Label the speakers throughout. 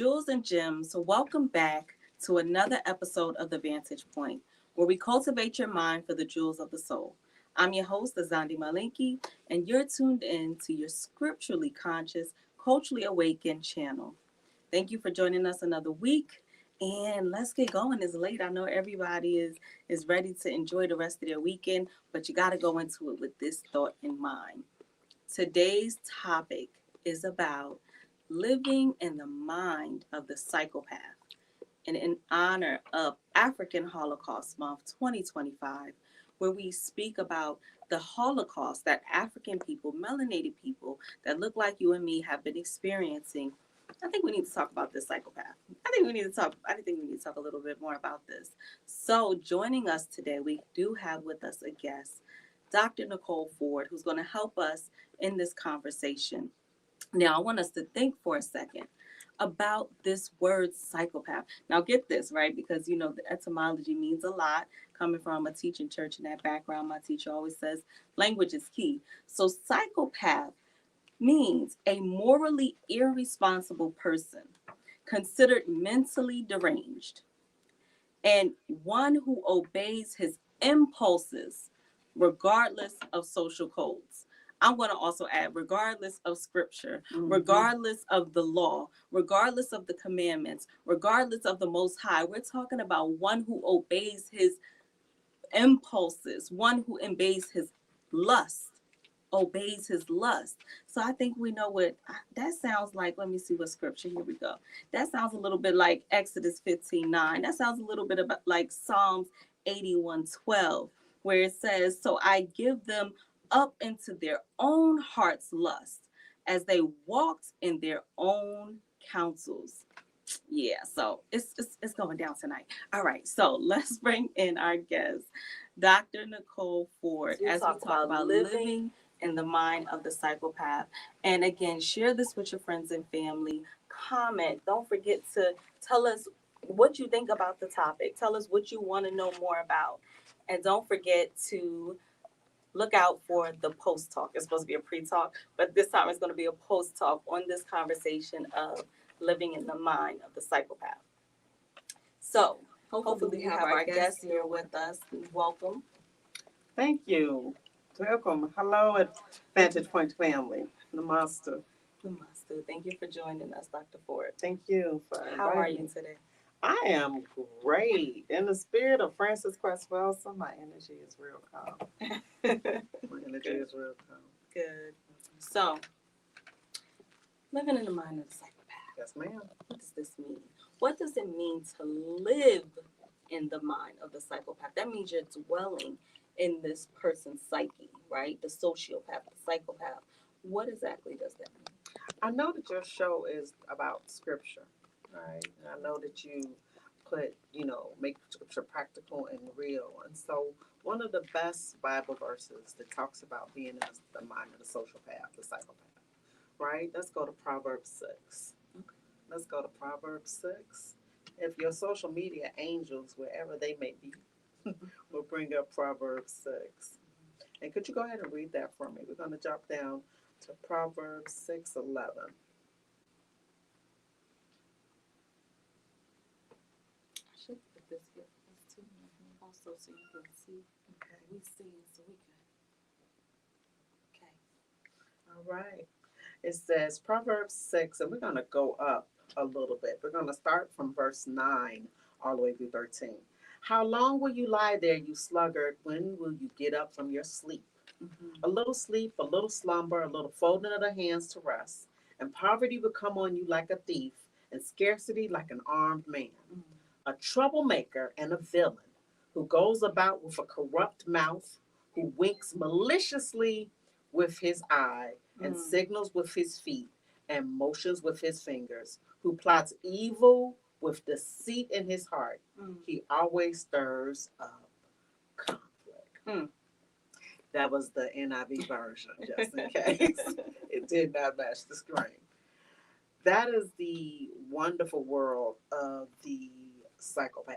Speaker 1: Jules and Gems, welcome back to another episode of The Vantage Point, where we cultivate your mind for the jewels of the soul. I'm your host, Azandi Malinki, and you're tuned in to your scripturally conscious, culturally awakened channel. Thank you for joining us another week. And let's get going. It's late. I know everybody is ready to enjoy the rest of their weekend, but you got to go into it with this thought in mind. Today's topic is about living in the mind of the psychopath. And in honor of African Holocaust Month 2025, where we speak about the Holocaust that African people, melanated people that look like you and me have been experiencing. I think we need to talk about this psychopath. I think we need to talk a little bit more about this. So joining us today, we do have with us a guest, Dr. Nicole Ford, who's going to help us in this conversation. Now, I want us to think for a second about this word psychopath. Now, get this, right? Because, the etymology means a lot. Coming from a teaching church in that background, my teacher always says language is key. So, psychopath means a morally irresponsible person, considered mentally deranged, and one who obeys his impulses regardless of social codes. I'm going to also add, regardless of scripture, regardless of the law, regardless of the commandments, regardless of the Most High. We're talking about one who obeys his impulses, one who obeys his lust. So I think we know what that sounds like. Let me see what scripture. Here we go. That sounds a little bit like Exodus 15:9. That sounds a little bit about like Psalms 81:12, where it says, "So I give them up into their own heart's lust, as they walked in their own counsels." Yeah, so it's going down tonight. All right, so let's bring in our guest, Dr. Nicole Ford, as we talk about living in the mind of the psychopath. And again, share this with your friends and family. Comment. Don't forget to tell us what you think about the topic. Tell us what you want to know more about. And don't forget to look out for the post talk. It's supposed to be a pre-talk, but this time it's going to be a post talk on this conversation of living in the mind of the psychopath. So hopefully we have our guest here with us. Welcome.
Speaker 2: Thank you. Welcome. Hello at Vantage Point family. Namaste.
Speaker 1: Namaste. Thank you for joining us, Dr. Ford.
Speaker 2: Thank you for inviting me.
Speaker 1: How are you today?
Speaker 2: I am great. In the spirit of Francis Cresswell, so my energy is real calm. My energy is real calm.
Speaker 1: Good. So, living in the mind of the psychopath.
Speaker 2: Yes, ma'am.
Speaker 1: What does this mean? What does it mean to live in the mind of the psychopath? That means you're dwelling in this person's psyche, right? The sociopath, the psychopath. What exactly does that mean?
Speaker 2: I know that your show is about scripture, right? And I know that you put, make scripture practical and real. And so one of the best Bible verses that talks about being in the mind of the sociopath, the psychopath, right? Let's go to Proverbs 6.
Speaker 1: Okay.
Speaker 2: Let's go to Proverbs 6. If your social media angels, wherever they may be, will bring up Proverbs 6. And could you go ahead and read that for me? We're going to jump down to Proverbs 6:11.
Speaker 1: I should put this here for us too, also so you can see.
Speaker 2: Okay.
Speaker 1: We see it so we can. Okay.
Speaker 2: All right. It says Proverbs 6, and we're going to go up a little bit. We're going to start from verse 9 all the way through 13. How long will you lie there, you sluggard? When will you get up from your sleep? A little sleep, a little slumber, a little folding of the hands to rest, and poverty will come on you like a thief, and scarcity like an armed man. A troublemaker and a villain, who goes about with a corrupt mouth, who winks maliciously with his eye, and signals with his feet, and motions with his fingers, who plots evil with deceit in his heart. He always stirs up conflict. That was the NIV version, just in case it did not match the screen. That is the wonderful world of the psychopath.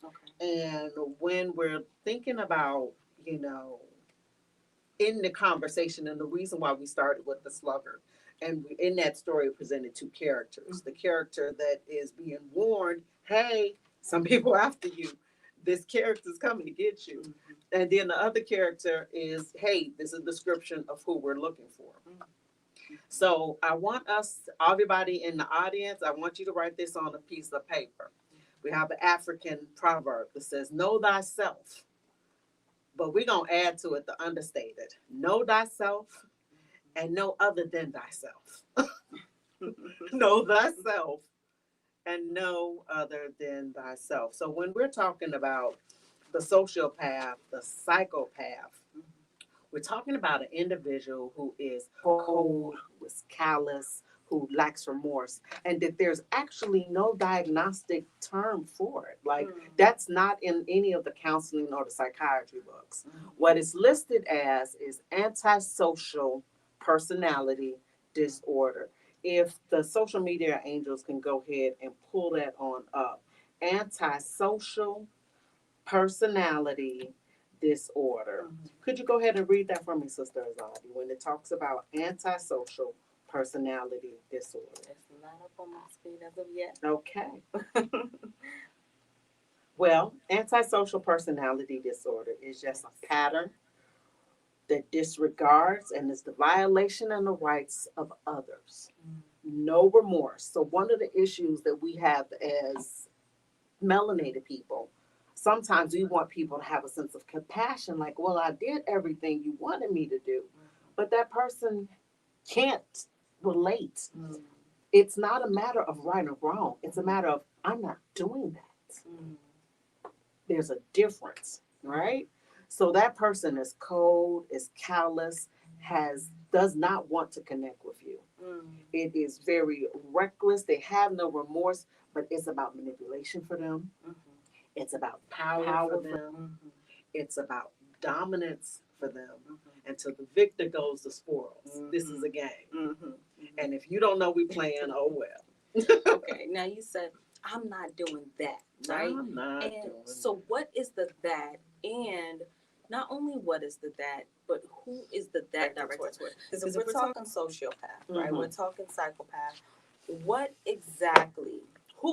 Speaker 1: Okay.
Speaker 2: And when we're thinking about, in the conversation, and the reason why we started with the sluggard, And in that story, we presented two characters. The character that is being warned, hey, some people after you. This character's coming to get you. And then the other character is, hey, this is a description of who we're looking for. So I want us, everybody in the audience, I want you to write this on a piece of paper. We have an African proverb that says, know thyself. But we're going to add to it the understated. Know thyself and no other than thyself. Know thyself and no other than thyself. So when we're talking about the sociopath, the psychopath, we're talking about an individual who is cold, who is callous, who lacks remorse, and that there's actually no diagnostic term for it. Like, that's not in any of the counseling or the psychiatry books. What it's listed as is antisocial personality disorder. If the social media angels can go ahead and pull that on up, antisocial personality disorder. Could you go ahead and read that for me, Sister Azadi, when it talks about antisocial personality disorder?
Speaker 1: It's not up on my screen as of yet.
Speaker 2: Okay. Well, antisocial personality disorder is just a pattern that disregards and is the violation of the rights of others. No remorse. So one of the issues that we have as melanated people, sometimes we want people to have a sense of compassion, like, well, I did everything you wanted me to do, but that person can't relate. It's not a matter of right or wrong. It's a matter of, I'm not doing that. There's a difference, right? So that person is cold, is callous, does not want to connect with you. It is very reckless. They have no remorse, but it's about manipulation for them. It's about power for them. It's about dominance for them. Until the victor goes the spoils. This is a game. And if you don't know we playing, oh well.
Speaker 1: Okay, now you said, I'm not doing that, right?
Speaker 2: I'm not
Speaker 1: and
Speaker 2: doing
Speaker 1: so what is the that? And not only what is the that, but who is the that directed toward? Because if we're talking sociopath, right? We're talking psychopath. Who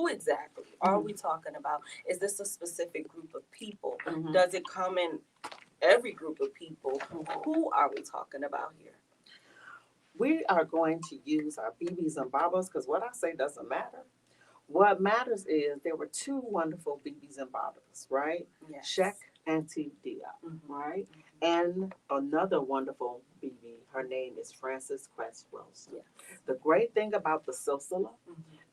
Speaker 1: exactly are we talking about? Is this a specific group of people? Does it come in every group of people? Who are we talking about here?
Speaker 2: We are going to use our BBs and Babas because what I say doesn't matter. What matters is there were two wonderful BBs and Babas, right?
Speaker 1: Yes.
Speaker 2: Sheikh Auntie Dia, right? And another wonderful BB, her name is Frances Cress Wilson.
Speaker 1: Yes.
Speaker 2: The great thing about the Silsila,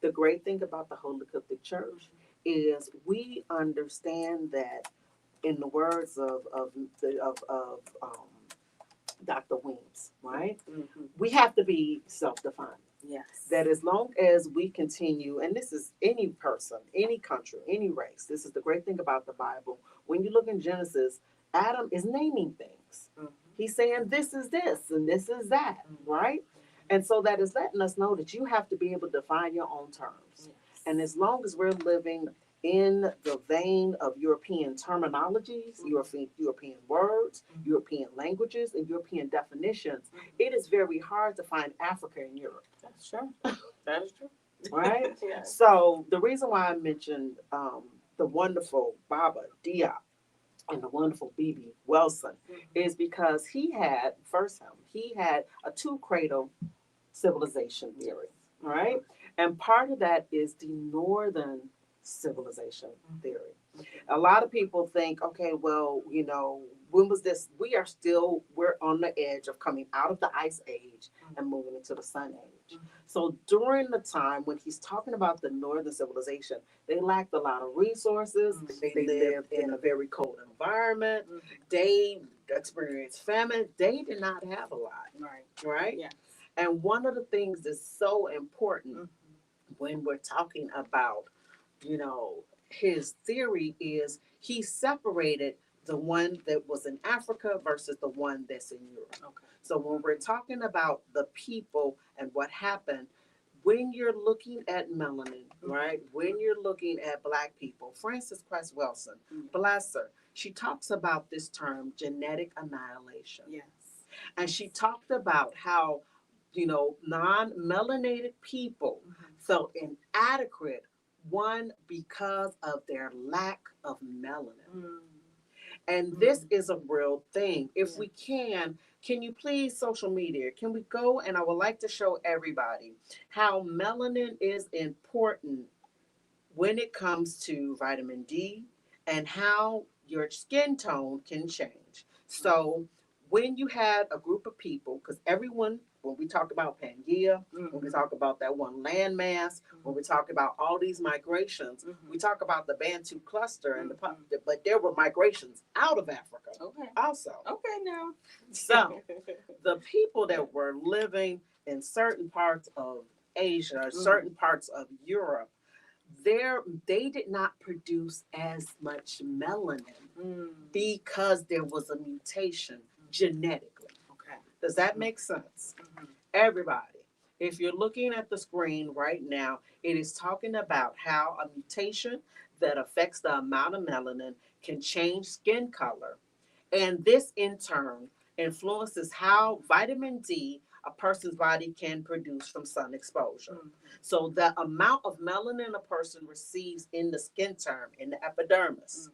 Speaker 2: the great thing about the Holy Catholic Church is we understand that, in the words of Dr. Weems, right? We have to be self-defined.
Speaker 1: Yes.
Speaker 2: That as long as we continue, and this is any person, any country, any race, this is the great thing about the Bible. When you look in Genesis, Adam is naming things. He's saying this is this and this is that, right? And so that is letting us know that you have to be able to define your own terms. Yes. And as long as we're living in the vein of European terminologies, European words, European languages, and European definitions, it is very hard to find Africa in Europe.
Speaker 1: That's true. That is true.
Speaker 2: Right?
Speaker 1: Yes.
Speaker 2: So the reason why I mentioned the wonderful Baba Diop and the wonderful BB Wilson is because he had a two cradle civilization theory, right? And part of that is the northern civilization theory. A lot of people think, okay, well, when was this? We're on the edge of coming out of the ice age and moving into the sun age. So during the time when he's talking about the northern civilization, they lacked a lot of resources. They lived in a very cold environment. They experienced famine. They did not have a lot. Right?
Speaker 1: Yeah.
Speaker 2: And one of the things that's so important when we're talking about, his theory is he separated the one that was in Africa versus the one that's in Europe. Okay. So when we're talking about the people and what happened, when you're looking at melanin, right? When you're looking at Black people, Frances Cress Wilson, bless her, she talks about this term genetic annihilation.
Speaker 1: Yes.
Speaker 2: And she talked about how non-melanated people felt inadequate, one, because of their lack of melanin. And this is a real thing. If we can you please, social media, can we go, and I would like to show everybody how melanin is important when it comes to vitamin D and how your skin tone can change. So when you had a group of people, because everyone, when we talk about Pangea, when we talk about that one landmass, when we talk about all these migrations, we talk about the Bantu cluster and but there were migrations out of Africa also.
Speaker 1: Okay, now.
Speaker 2: So the people that were living in certain parts of Asia, certain parts of Europe, they did not produce as much melanin because there was a mutation genetically.
Speaker 1: Okay.
Speaker 2: Does that make sense? Everybody, if you're looking at the screen right now, it is talking about how a mutation that affects the amount of melanin can change skin color. And this in turn influences how vitamin D a person's body can produce from sun exposure. So the amount of melanin a person receives in the skin term, in the epidermis,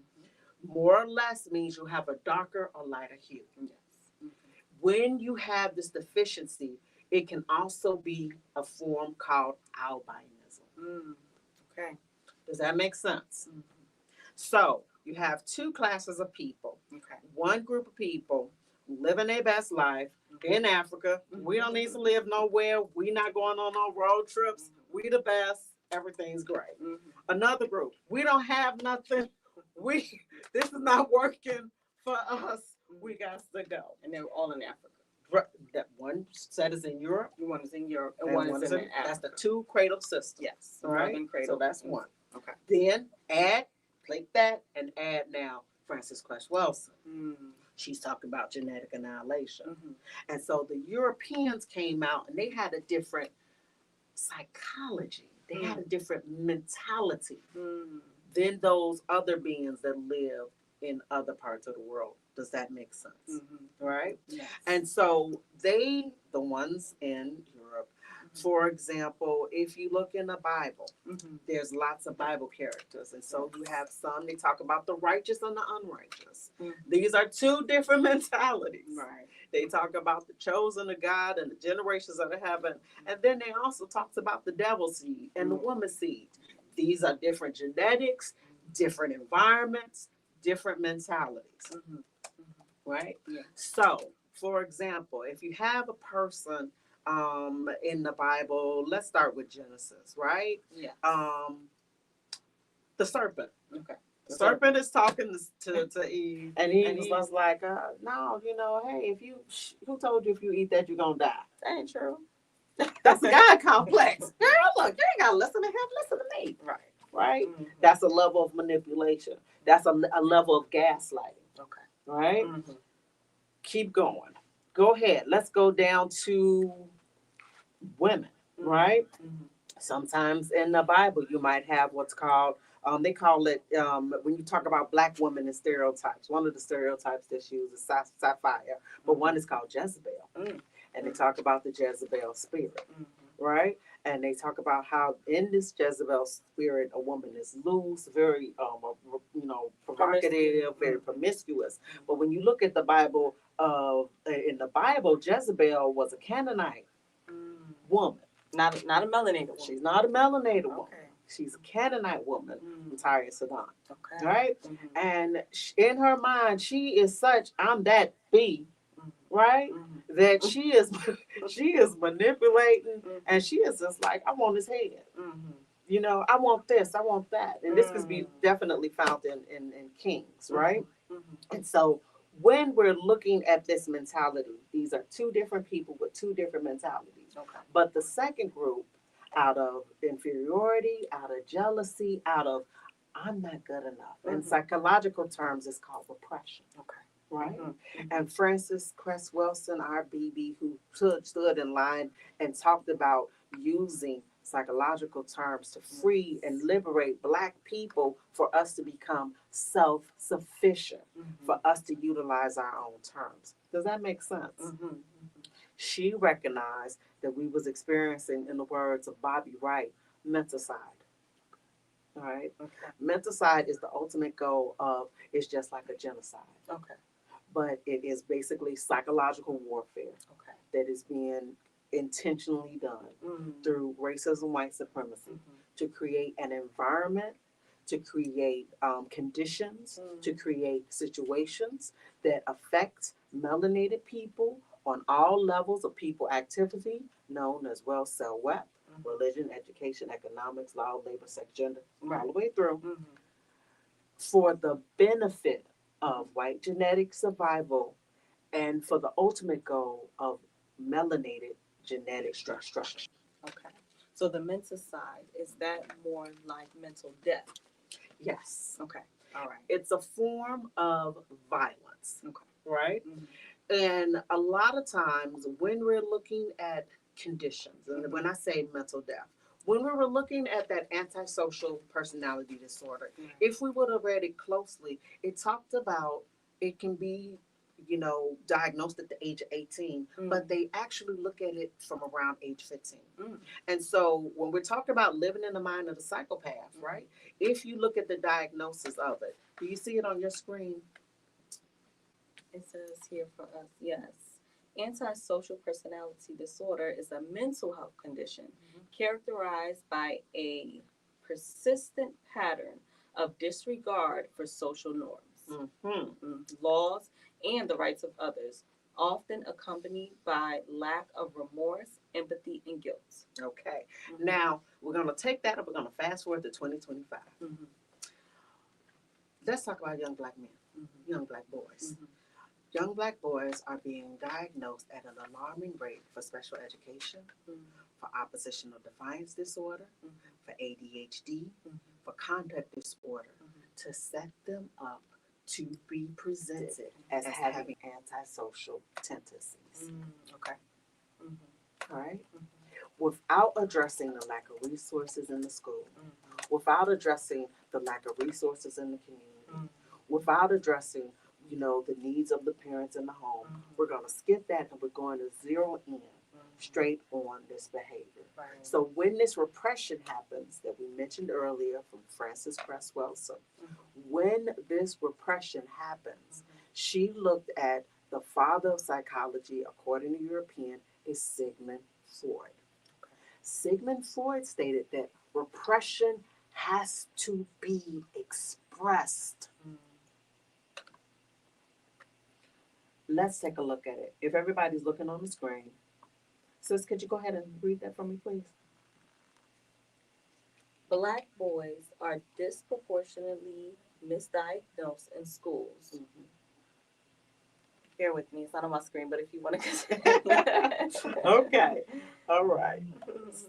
Speaker 2: more or less means you have a darker or lighter hue. When you have this deficiency, it can also be a form called albinism.
Speaker 1: Okay.
Speaker 2: Does that make sense? So you have two classes of people.
Speaker 1: Okay.
Speaker 2: One group of people living their best life in Africa. We don't need to live nowhere. We not going on no road trips. We the best. Everything's great. Another group, we don't have nothing. This is not working for us. We got to go.
Speaker 1: And they're all in Africa.
Speaker 2: That one set is in Europe.
Speaker 1: One is in Europe, and one is in Africa.
Speaker 2: That's the two cradle systems.
Speaker 1: Yes.
Speaker 2: All right.
Speaker 1: Cradle.
Speaker 2: So that's one.
Speaker 1: Okay.
Speaker 2: Then click that, and add now Frances Cress Welsing. She's talking about genetic annihilation. And so the Europeans came out and they had a different psychology. They had a different mentality than those other beings that live in other parts of the world. Does that make sense? Right?
Speaker 1: Yes.
Speaker 2: And so the ones in Europe, for example, if you look in the Bible, there's lots of Bible characters. And so you have some, they talk about the righteous and the unrighteous. These are two different mentalities.
Speaker 1: Right.
Speaker 2: They talk about the chosen of God and the generations of heaven. And then they also talks about the devil's seed and the woman's seed. These are different genetics, different environments, different mentalities. Right?
Speaker 1: Yeah.
Speaker 2: So, for example, if you have a person in the Bible, let's start with Genesis, right?
Speaker 1: Yeah.
Speaker 2: The serpent.
Speaker 1: Okay.
Speaker 2: The serpent is talking to Eve, and Eve was like, no, hey, who told you if you eat that, you're going to die?
Speaker 1: That ain't true.
Speaker 2: That's a God complex. Girl, look, you ain't got to listen to him, listen to me. Right? That's a level of manipulation. That's a level of gaslighting.
Speaker 1: Okay.
Speaker 2: Right? Keep going. Go ahead. Let's go down to women, right? Sometimes in the Bible, you might have what's called, they call it, when you talk about black women and stereotypes, one of the stereotypes that's used is sapphire, but one is called Jezebel. And they talk about the Jezebel spirit, right? And they talk about how in this Jezebel spirit, a woman is loose, very, provocative, very promiscuous. But when you look at the Bible, in the Bible, Jezebel was a Canaanite woman.
Speaker 1: Not a melanated woman.
Speaker 2: She's not a melanated woman.
Speaker 1: Okay.
Speaker 2: She's a Canaanite woman from Tyre and Sidon.
Speaker 1: Okay.
Speaker 2: Right? And in her mind, she is such, I'm that B, right? That she is manipulating, and she is just like, I want his head. I want this, I want that. And this could be definitely found in Kings, right? And so when we're looking at this mentality, these are two different people with two different mentalities.
Speaker 1: Okay.
Speaker 2: But the second group, out of inferiority, out of jealousy, out of I'm not good enough. In psychological terms, it's called repression.
Speaker 1: Okay.
Speaker 2: Right? And Frances Cress Welsing, our BB, who stood in line and talked about using psychological terms to free and liberate Black people for us to become self-sufficient, for us to utilize our own terms. Does that make sense? She recognized that we was experiencing, in the words of Bobby Wright, menticide. All right.
Speaker 1: Okay.
Speaker 2: Menticide is the ultimate goal of it's just like a genocide,
Speaker 1: Okay.
Speaker 2: but it is basically psychological warfare
Speaker 1: Okay.
Speaker 2: that is being intentionally done through racism, white supremacy, to create an environment, to create conditions, to create situations that affect melanated people on all levels of people activity, known as well wep, religion, education, economics, law, labor, sex, gender, all the way through, for the benefit of white genetic survival and for the ultimate goal of melanated genetic structure.
Speaker 1: Okay. So the mental side, is that more like mental death?
Speaker 2: Yes.
Speaker 1: Okay. All right.
Speaker 2: It's a form of violence.
Speaker 1: Okay.
Speaker 2: Right? And a lot of times when we're looking at conditions, and when I say mental death, when we were looking at that antisocial personality disorder, if we would have read it closely, it talked about it can be, diagnosed at the age of 18, but they actually look at it from around age 15. And so when we're talking about living in the mind of the psychopath, right? If you look at the diagnosis of it, do you see it on your screen?
Speaker 1: It says here for us, yes. Antisocial personality disorder is a mental health condition characterized by a persistent pattern of disregard for social norms, laws, and the rights of others, often accompanied by lack of remorse, empathy, and guilt.
Speaker 2: Okay. Now, we're going to take that and we're going to fast forward to 2025. Let's talk about young black men, young black boys. Young black boys are being diagnosed at an alarming rate for special education, for oppositional defiance disorder, for ADHD, for conduct disorder, to set them up to be presented as having antisocial tendencies.
Speaker 1: Okay.
Speaker 2: All right? Without addressing the lack of resources in the school, without addressing the lack of resources in the community, without addressing the needs of the parents in the home, we're going to skip that and we're going to zero in straight on this behavior.
Speaker 1: Right.
Speaker 2: So when this repression happens that we mentioned earlier from Frances Cress Welsing, when this repression happens, she looked at the father of psychology, according to European, is Sigmund Freud. Sigmund Freud stated that repression has to be expressed. Let's take a look at it. If everybody's looking on the screen, sis, could you go ahead and read that for me, please?
Speaker 1: Black boys are disproportionately misdiagnosed in schools. Bear with me, it's not on my screen, but if you want to continue.
Speaker 2: Okay, all right.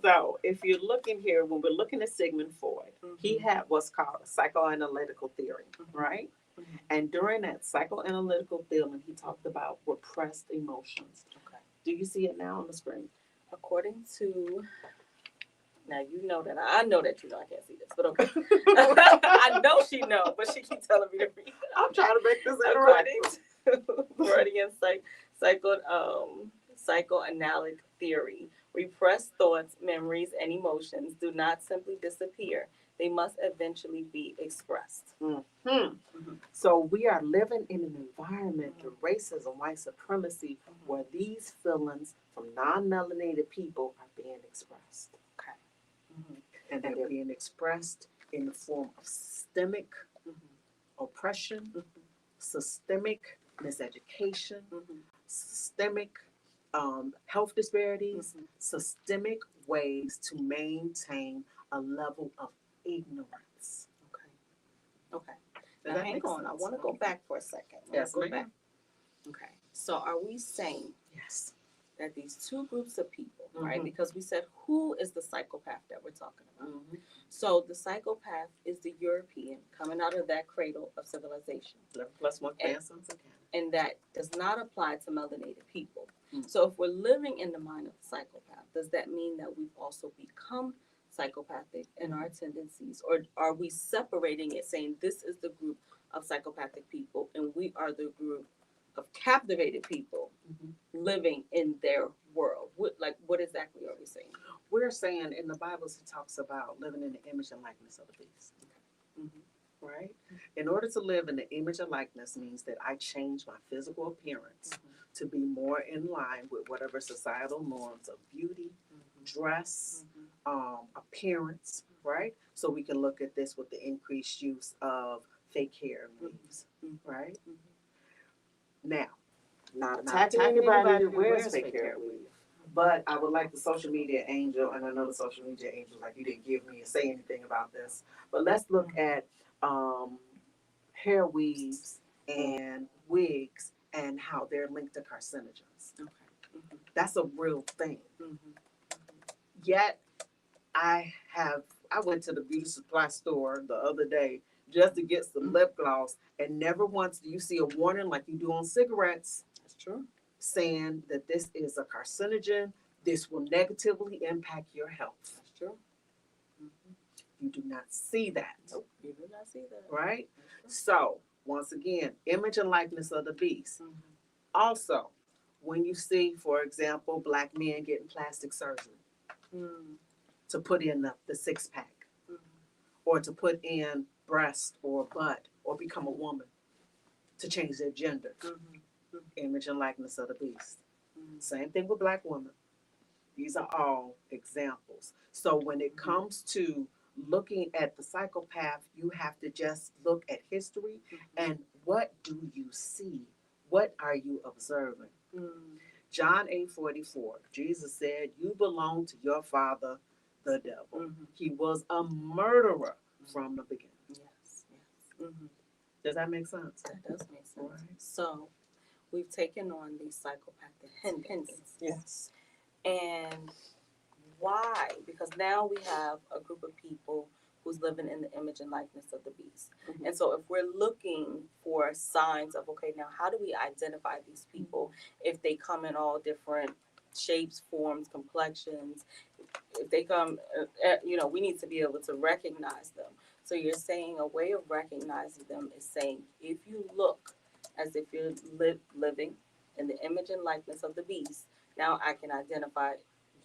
Speaker 2: So if you're looking here, when we're looking at Sigmund Freud, he had what's called a psychoanalytical theory, right? And during that psychoanalytical theory, he talked about repressed emotions.
Speaker 1: Okay.
Speaker 2: Do you see it now on the screen?
Speaker 1: According to, now you know that I know that you know I can't see this, but okay. I know she knows, but she keeps telling me to read.
Speaker 2: I'm trying to make this
Speaker 1: according to Freudian psychoanalytic theory. Repressed thoughts, memories, and emotions do not simply disappear. They must eventually be expressed.
Speaker 2: So we are living in an environment of racism, white supremacy, where these feelings from non-melanated people are being expressed.
Speaker 1: Okay.
Speaker 2: And they're being expressed in the form of systemic oppression, systemic miseducation, systemic health disparities, systemic ways to maintain a level of ignorance.
Speaker 1: Okay. Now hang on. I want to go back for a second.
Speaker 2: Yes, ma'am.
Speaker 1: Okay. So are we saying
Speaker 2: Yes.
Speaker 1: that these two groups of people, right? Because we said who is the psychopath that we're talking about. So the psychopath is the European coming out of that cradle of civilization.
Speaker 2: 11 plus 1 grandsons again.
Speaker 1: And that does not apply to melanated people. So if we're living in the mind of the psychopath, does that mean that we've also become psychopathic in our tendencies? Or are we separating it, saying this is the group of psychopathic people and we are the group of captivated people living in their world. What exactly are we saying?
Speaker 2: We're saying in the Bible, it talks about living in the image and likeness of the beast.
Speaker 1: Mm-hmm.
Speaker 2: Right? In order to live in the image and likeness means that I change my physical appearance to be more in line with whatever societal norms of beauty, dress, appearance, right? So we can look at this with the increased use of fake hair and wigs, right? Now, not attacking anybody that wears fake hair and weave, but I would like the social media angel, and I know the social media angel, like you didn't give me or say anything about this, but let's look at hair weaves and wigs and how they're linked to carcinogens.
Speaker 1: Okay.
Speaker 2: That's a real thing.
Speaker 1: Mm-hmm.
Speaker 2: Yet I went to the beauty supply store the other day just to get some lip gloss, and never once do you see a warning like you do on cigarettes.
Speaker 1: That's true.
Speaker 2: Saying that this is a carcinogen, this will negatively impact your health.
Speaker 1: That's true.
Speaker 2: You do not see that.
Speaker 1: Nope, you do not see that.
Speaker 2: Right? So, once again, image and likeness of the beast. Also, when you see, for example, black men getting plastic surgery to put in the six pack, or to put in breast or butt, or become a woman to change their gender. Image and likeness of the beast. Same thing with black women. These are all examples. So when it comes to looking at the psychopath, you have to just look at history and what do you see? What are you observing? John 8:44, Jesus said, you belong to your father, the devil. He was a murderer from the beginning.
Speaker 1: Yes.
Speaker 2: Does that make sense?
Speaker 1: That does make sense.
Speaker 2: Right.
Speaker 1: So we've taken on these psychopathic tendencies.
Speaker 2: Yes.
Speaker 1: And why? Because now we have a group of people who's living in the image and likeness of the beast. And so if we're looking for signs of, okay, now how do we identify these people if they come in all different shapes, forms, complexions? If they come, we need to be able to recognize them. So you're saying a way of recognizing them is saying, if you look as if you're living in the image and likeness of the beast, now I can identify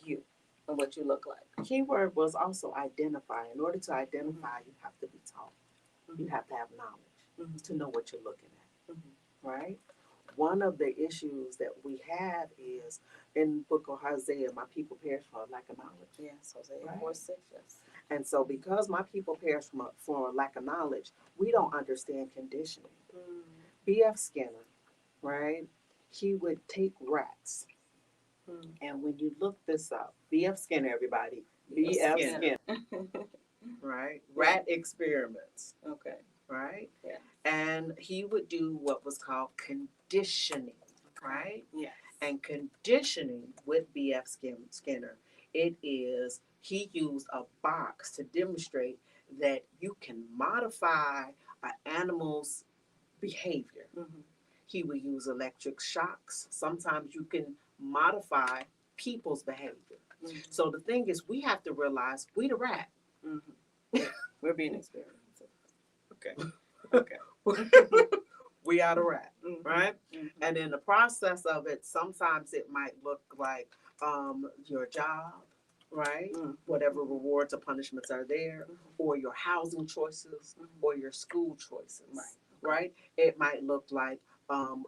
Speaker 1: you and what you look like.
Speaker 2: Keyword was also identify. In order to identify, you have to be taught. You have to have knowledge to know what you're looking at, right? One of the issues that we have is in the book of Hosea, my people perish for lack of knowledge.
Speaker 1: Yes, Hosea
Speaker 2: Right.
Speaker 1: 4:6, yes.
Speaker 2: And so because my people perish for lack of knowledge, we don't understand conditioning. B.F. Skinner, right? He would take rats. And when you look this up, B.F. Skinner, everybody, B.F. Skinner, right? Rat experiments,
Speaker 1: Okay.
Speaker 2: right?
Speaker 1: Yeah.
Speaker 2: And he would do what was called conditioning, right?
Speaker 1: Yes.
Speaker 2: And conditioning with B.F. Skinner, it is, he used a box to demonstrate that you can modify an animal's behavior. He would use electric shocks. Sometimes you can modify people's behavior. So the thing is, we have to realize we the rat.
Speaker 1: We're being experimented.
Speaker 2: Okay. We are the rat, right? And in the process of it, sometimes it might look like your job, right? Whatever rewards or punishments are there, or your housing choices, or your school choices, right? It might look like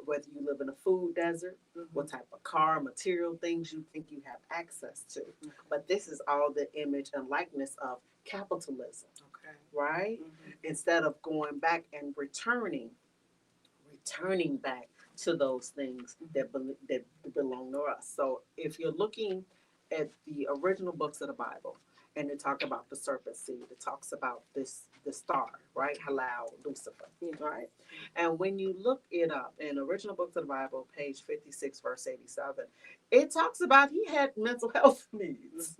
Speaker 2: whether you live in a food desert, what type of car, material things you think you have access to. But this is all the image and likeness of capitalism, right? Instead of going back and returning back to those things that belong to us. So if you're looking at the original books of the Bible, and they talk about the serpent seed, it talks about the star, right? Halal, Lucifer, right? And when you look it up in original books of the Bible, page 56, verse 87, it talks about he had mental health needs.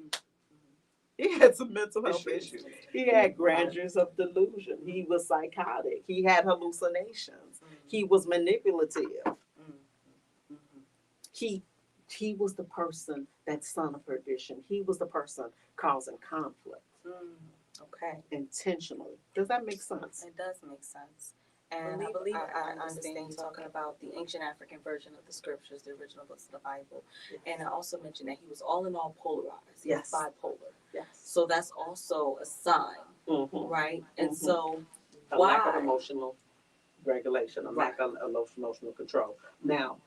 Speaker 2: He had some mental health issues. He had grandeurs of delusion. He was psychotic. He had hallucinations. He was manipulative. He was the person, that son of perdition. He was the person causing conflict.
Speaker 1: Okay.
Speaker 2: Intentionally. Does that make sense?
Speaker 1: It does make sense. And I believe I understand you talking about the ancient African version of the scriptures, the original books of the Bible.
Speaker 2: Yes.
Speaker 1: And I also mentioned that he was all in all polarized. He
Speaker 2: Yes.
Speaker 1: was bipolar.
Speaker 2: Yes.
Speaker 1: So that's also a sign, right? And so
Speaker 2: a
Speaker 1: why?
Speaker 2: lack of emotional regulation, a lack of emotional control. Now,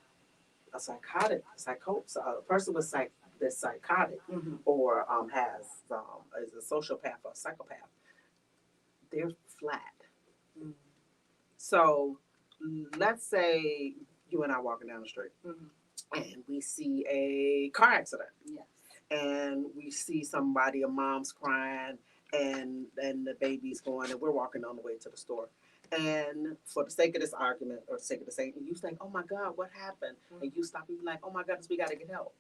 Speaker 2: a person with that's psychotic or has is a sociopath or a psychopath, they're flat. So let's say you and I walking down the street and we see a car accident.
Speaker 1: Yes.
Speaker 2: And we see somebody, a mom's crying and the baby's going and we're walking on the way to the store. And for the sake of this argument or the sake of the sake, you think, oh my God, what happened? And you stop and be like, oh my goodness, we got to get help.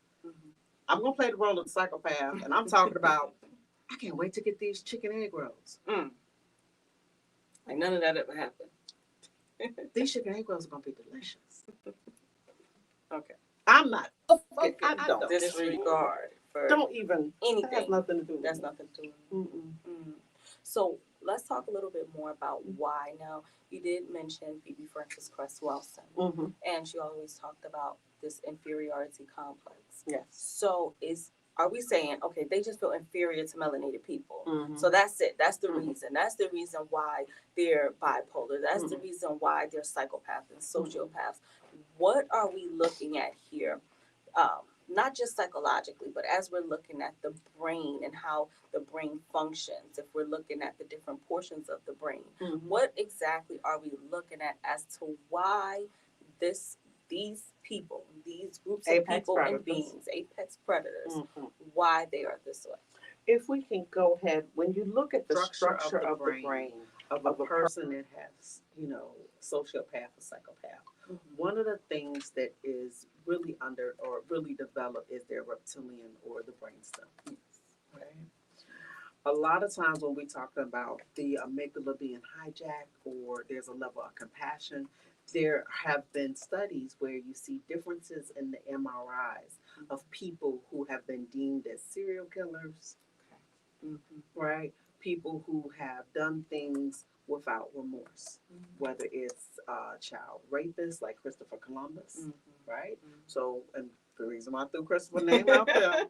Speaker 2: I'm going to play the role of the psychopath and I'm talking about, I can't wait to get these chicken egg rolls.
Speaker 1: Like none of that ever happened.
Speaker 2: These chicken egg rolls are going to be delicious.
Speaker 1: Okay.
Speaker 2: I'm not.
Speaker 1: I
Speaker 2: don't
Speaker 1: disregard for
Speaker 2: don't even
Speaker 1: anything.
Speaker 2: That has nothing to do with
Speaker 1: That's
Speaker 2: it.
Speaker 1: nothing to do with it. So let's talk a little bit more about why. Now, you did mention Phoebe Francis Cress Welsing, and she always talked about this inferiority complex.
Speaker 2: Yes.
Speaker 1: So are we saying, okay, they just feel inferior to melanated people? So that's it. That's the reason. That's the reason why they're bipolar. That's the reason why they're psychopaths and sociopaths. What are we looking at here? Not just psychologically, but as we're looking at the brain and how the brain functions, if we're looking at the different portions of the brain, what exactly are we looking at as to why these people, these groups of people and beings, apex predators, why they are this way?
Speaker 2: If we can go ahead, when you look at the structure of the brain of a person that has, sociopath or psychopath, one of the things that is really under or really developed is their reptilian or the brainstem. Yes. Right? A lot of times when we talk about the amygdala being hijacked or there's a level of compassion, there have been studies where you see differences in the MRIs of people who have been deemed as serial killers, right? People who have done things without remorse, whether it's child rapists like Christopher Columbus, right? So, and the reason why I threw Christopher's name out there,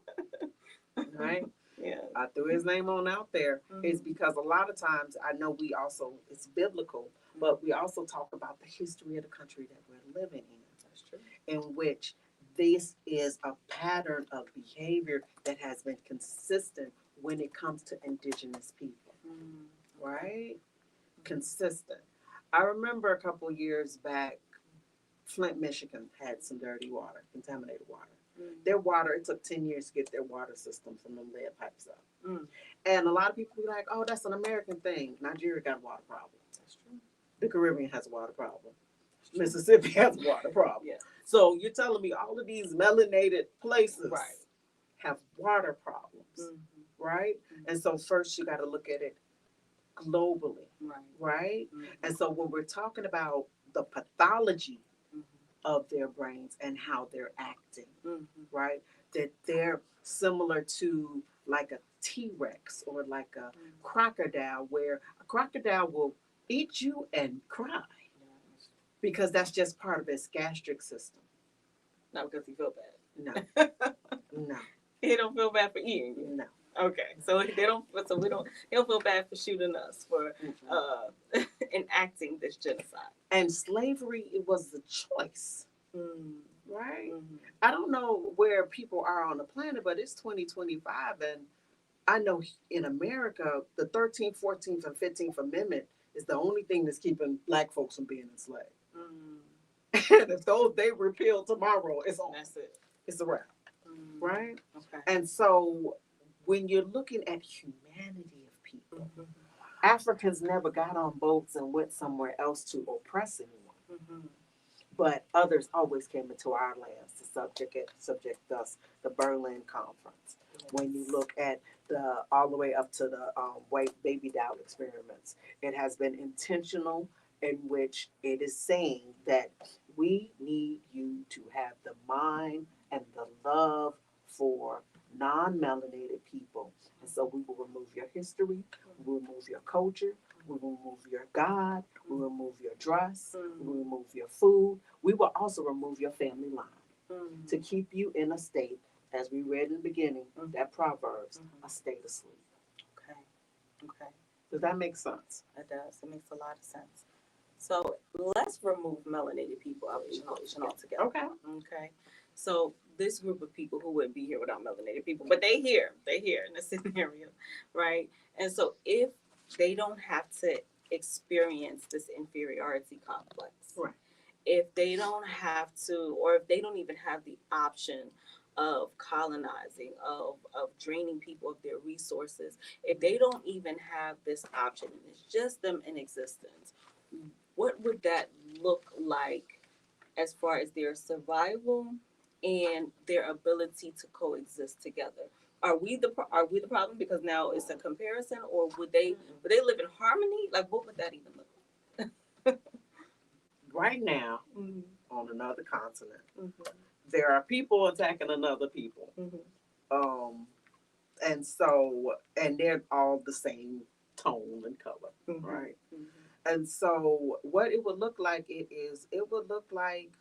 Speaker 2: right?
Speaker 1: Yeah.
Speaker 2: I threw his name on out there is because a lot of times I know it's biblical, but we also talk about the history of the country that we're living in.
Speaker 1: That's true.
Speaker 2: In which this is a pattern of behavior that has been consistent when it comes to indigenous people, right? Consistent. I remember a couple years back, Flint, Michigan had some dirty water, contaminated water. Their water, it took 10 years to get their water system from them lead pipes up. And a lot of people be like, oh, that's an American thing. Nigeria got a water problem. That's true. The Caribbean has a water problem. Mississippi has a water problem.
Speaker 1: Yeah.
Speaker 2: So you're telling me all of these melanated places have water problems, right? And so first you got to look at it globally, right? And so when we're talking about the pathology of their brains and how they're acting, right? That they're similar to like a T-Rex or like a crocodile, where a crocodile will eat you and cry because that's just part of its gastric system.
Speaker 1: Not because he feel bad.
Speaker 2: No. No.
Speaker 1: He don't feel bad for eating you.
Speaker 2: No.
Speaker 1: Okay, so they don't. So we don't. He don't feel bad for shooting us for enacting this genocide.
Speaker 2: And slavery, it was a choice, right? I don't know where people are on the planet, but it's 2025, and I know in America, the 13th, 14th, and 15th Amendment is the only thing that's keeping Black folks from being enslaved. And if they repeal tomorrow, it's on.
Speaker 1: That's it.
Speaker 2: It's a wrap, right?
Speaker 1: Okay.
Speaker 2: And so when you're looking at humanity of people, Africans never got on boats and went somewhere else to oppress anyone. But others always came into our lands to subject us, the Berlin Conference. When you look at all the way up to the white baby doll experiments, it has been intentional, in which it is saying that we need you to have the mind and the love for non-melanated people. And so we will remove your history, we'll remove your culture, We will remove your God. We will remove your dress. We will
Speaker 1: Mm.
Speaker 2: remove your food. We will also remove your family line
Speaker 1: Mm.
Speaker 2: to keep you in a state, as we read in the beginning,
Speaker 1: Mhm.
Speaker 2: that Proverbs,
Speaker 1: Mhm.
Speaker 2: a state of sleep.
Speaker 1: Okay. Okay.
Speaker 2: Does that make sense?
Speaker 1: It does. It makes a lot of sense. So let's remove melanated people out the equation altogether.
Speaker 2: Okay.
Speaker 1: Okay. So this group of people who wouldn't be here without melanated people, but they here in the scenario, right? And so if they don't have to experience this inferiority complex,
Speaker 2: Right.
Speaker 1: if they don't have to, or if they don't even have the option of colonizing, of draining people of their resources, if they don't even have this option and it's just them in existence, what would that look like as far as their survival and their ability to coexist together? Are we the problem because now it's a comparison, or would they live in harmony? Like, what would that even look
Speaker 2: Right now,
Speaker 1: like? Mm-hmm.
Speaker 2: on another continent,
Speaker 1: Mm-hmm.
Speaker 2: there are people attacking another people.
Speaker 1: Mm-hmm.
Speaker 2: Um, and so, and they're all the same tone and color,
Speaker 1: Mm-hmm.
Speaker 2: right?
Speaker 1: Mm-hmm.
Speaker 2: And so, what it would look like, it would look like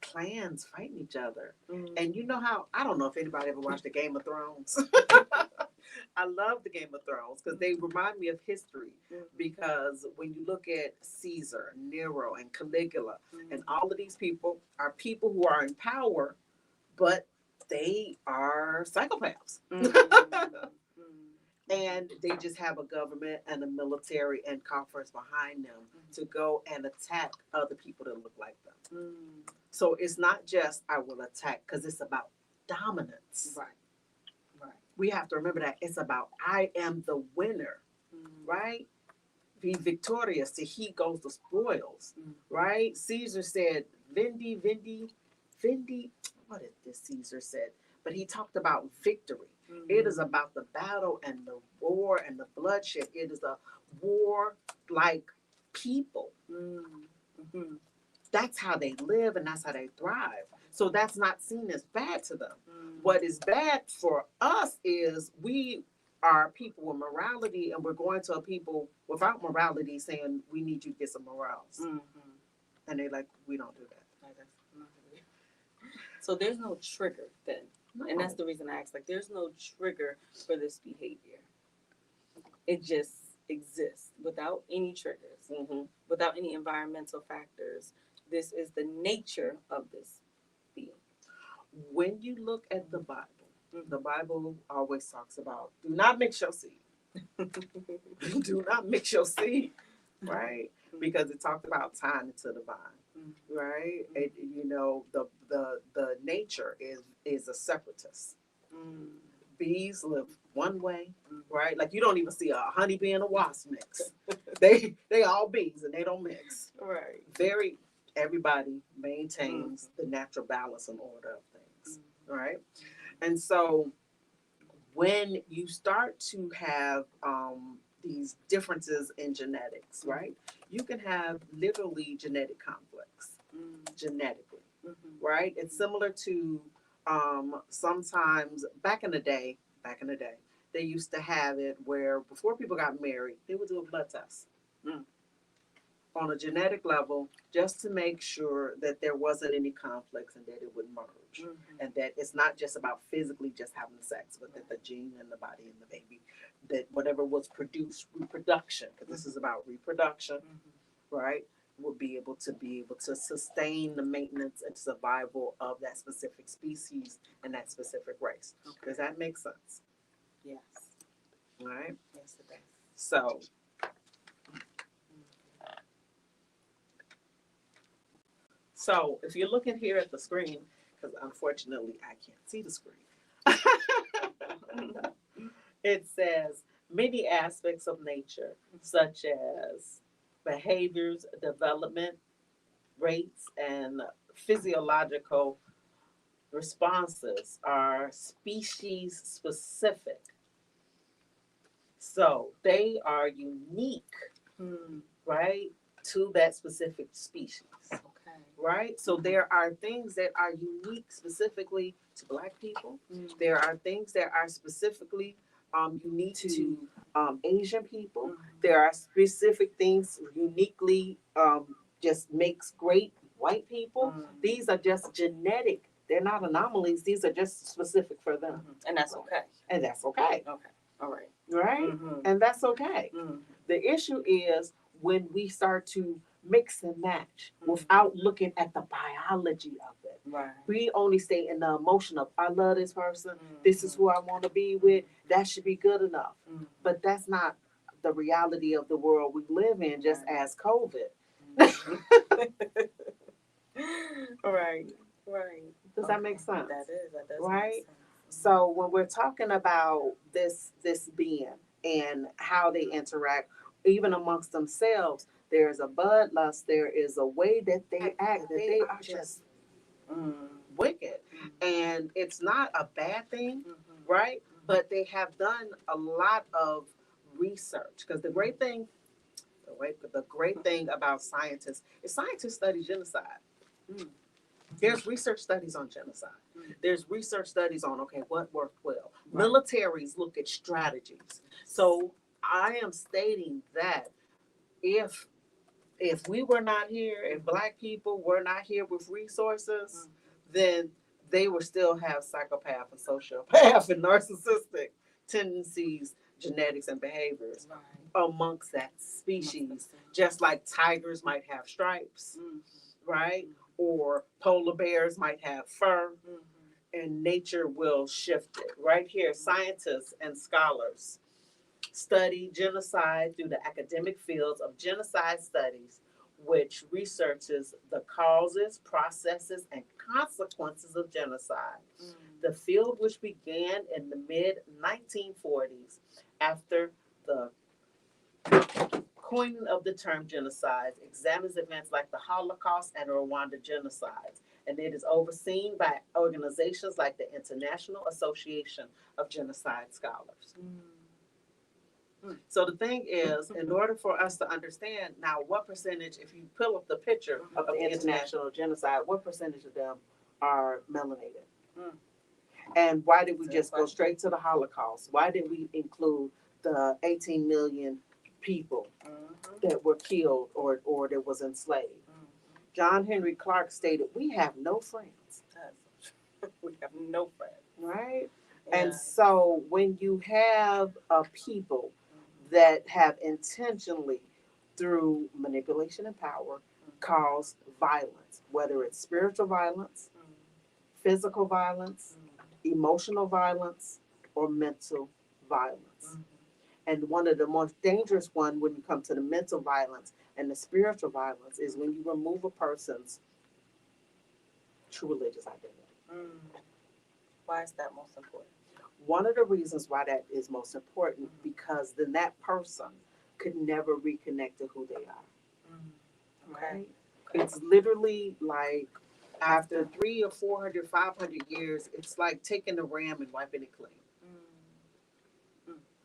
Speaker 2: clans fighting each other.
Speaker 1: Mm-hmm.
Speaker 2: And you know how, I don't know if anybody ever watched the Game of Thrones. I love the Game of Thrones because they remind me of history.
Speaker 1: Mm-hmm.
Speaker 2: Because when you look at Caesar, Nero, and Caligula,
Speaker 1: Mm-hmm.
Speaker 2: and all of these people are people who are in power, but they are psychopaths.
Speaker 1: Mm-hmm.
Speaker 2: And they just have a government and a military and coffers behind them to go and attack other people that look like them.
Speaker 1: Mm-hmm.
Speaker 2: So it's not just I will attack, because it's about dominance.
Speaker 1: Right. Right.
Speaker 2: We have to remember that it's about I am the winner,
Speaker 1: Mm-hmm.
Speaker 2: right? Be victorious. To he goes the spoils,
Speaker 1: Mm-hmm.
Speaker 2: right? Caesar said, Vindi, Vindi, Vindi. What did this Caesar said? But he talked about victory.
Speaker 1: Mm-hmm.
Speaker 2: It is about the battle and the war and the bloodshed. It is a war like people.
Speaker 1: Mm-hmm.
Speaker 2: That's how they live and that's how they thrive. So that's not seen as bad to them.
Speaker 1: Mm-hmm.
Speaker 2: What is bad for us is we are people with morality, and we're going to a people without morality saying we need you to get some morals.
Speaker 1: Mm-hmm.
Speaker 2: And they're like, we don't do that.
Speaker 1: Like, that's not really- So there's no trigger then.
Speaker 2: No.
Speaker 1: And that's the reason I asked. Like, there's no trigger for this behavior. It just exists without any triggers,
Speaker 2: Mm-hmm.
Speaker 1: without any environmental factors. This is the nature of this being.
Speaker 2: When you look at the Bible,
Speaker 1: Mm-hmm.
Speaker 2: the Bible always talks about do not mix your seed. Do not mix your seed, right? Because it talked about tying it to the vine,
Speaker 1: Mm-hmm.
Speaker 2: right? It, you know, the nature is a separatist.
Speaker 1: Mm-hmm.
Speaker 2: Bees live one way,
Speaker 1: Mm-hmm.
Speaker 2: right? Like you don't even see a honeybee and a wasp mix. They all bees and they don't mix.
Speaker 1: Right.
Speaker 2: Very everybody maintains the natural balance and order of things, right? And so when you start to have these differences in genetics, right? You can have literally genetic conflicts,
Speaker 1: Mm-hmm.
Speaker 2: genetically,
Speaker 1: Mm-hmm.
Speaker 2: right? It's similar to sometimes back in the day, they used to have it where before people got married, they would do a blood test.
Speaker 1: Mm.
Speaker 2: On a genetic level, just to make sure that there wasn't any conflicts and that it would merge.
Speaker 1: Mm-hmm.
Speaker 2: And that it's not just about physically just having sex, but that the gene in the body and the baby, that whatever was produced, reproduction, because this is about reproduction,
Speaker 1: Mm-hmm.
Speaker 2: right, will be able to sustain the maintenance and survival of that specific species and that specific race.
Speaker 1: Okay.
Speaker 2: Does that make sense?
Speaker 1: Yes.
Speaker 2: All right.
Speaker 1: Yes, it does.
Speaker 2: So if you're looking here at the screen, because unfortunately I can't see the screen, it says many aspects of nature, such as behaviors, development rates, and physiological responses are species specific. So they are unique, right, to that specific species.
Speaker 1: Okay.
Speaker 2: Right? So there are things that are unique specifically to Black people.
Speaker 1: Mm-hmm.
Speaker 2: There are things that are specifically unique
Speaker 1: To
Speaker 2: to Asian people.
Speaker 1: Mhm.
Speaker 2: There are specific things uniquely just makes great white people. These are just genetic. They're not anomalies. These are just specific for them.
Speaker 1: And that's okay.
Speaker 2: And that's okay.
Speaker 1: Okay. All right.
Speaker 2: Right? And that's okay. The issue is when we start to mix and match without looking at the biology of it.
Speaker 1: Right.
Speaker 2: We only stay in the emotion of, I love this person, this is who I want to be with, that should be good enough. But that's not the reality of the world we live in, just as COVID.
Speaker 1: Right. Right.
Speaker 2: Does that make sense?
Speaker 1: That does
Speaker 2: Right?
Speaker 1: make sense.
Speaker 2: So when we're talking about this being and how they interact, even amongst themselves, there's a bloodlust. There is a way that they act that they are just wicked, and it's not a bad thing, right? But they have done a lot of research because the great thing about scientists is scientists study genocide. There's research studies on genocide. There's research studies on, okay, what worked well. Right. Militaries look at strategies. So I am stating that if we were not here, if Black people were not here with resources, then they would still have psychopath and sociopath and narcissistic tendencies, genetics, and behaviors amongst that species. Just like tigers might have stripes, right? Or polar bears might have fur, and nature will shift it. Right here, scientists and scholars study genocide through the academic fields of genocide studies, which researches the causes, processes, and consequences of genocide. The field, which began in the mid-1940s after the coining of the term genocide, examines events like the Holocaust and Rwanda genocides, and it is overseen by organizations like the International Association of Genocide Scholars. So the thing is, in order for us to understand now what percentage, if you pull up the picture of the international genocide, what percentage of them are melanated? And why did we just go straight to the Holocaust? Why did we include the 18 million people that were killed or that was enslaved? John Henry Clark stated, we have no friends.
Speaker 1: We have no friends.
Speaker 2: Right?
Speaker 1: Yeah.
Speaker 2: And so when you have a people that have intentionally, through manipulation and power, caused violence, whether it's spiritual violence, physical violence, emotional violence, or mental violence. And one of the most dangerous one when you come to the mental violence and the spiritual violence is when you remove a person's true religious identity.
Speaker 1: Why is that most important?
Speaker 2: One of the reasons why that is most important, because then that person could never reconnect to who they are. Right? It's literally like after 300 or 400, 500 years, it's like taking a ram and wiping it clean.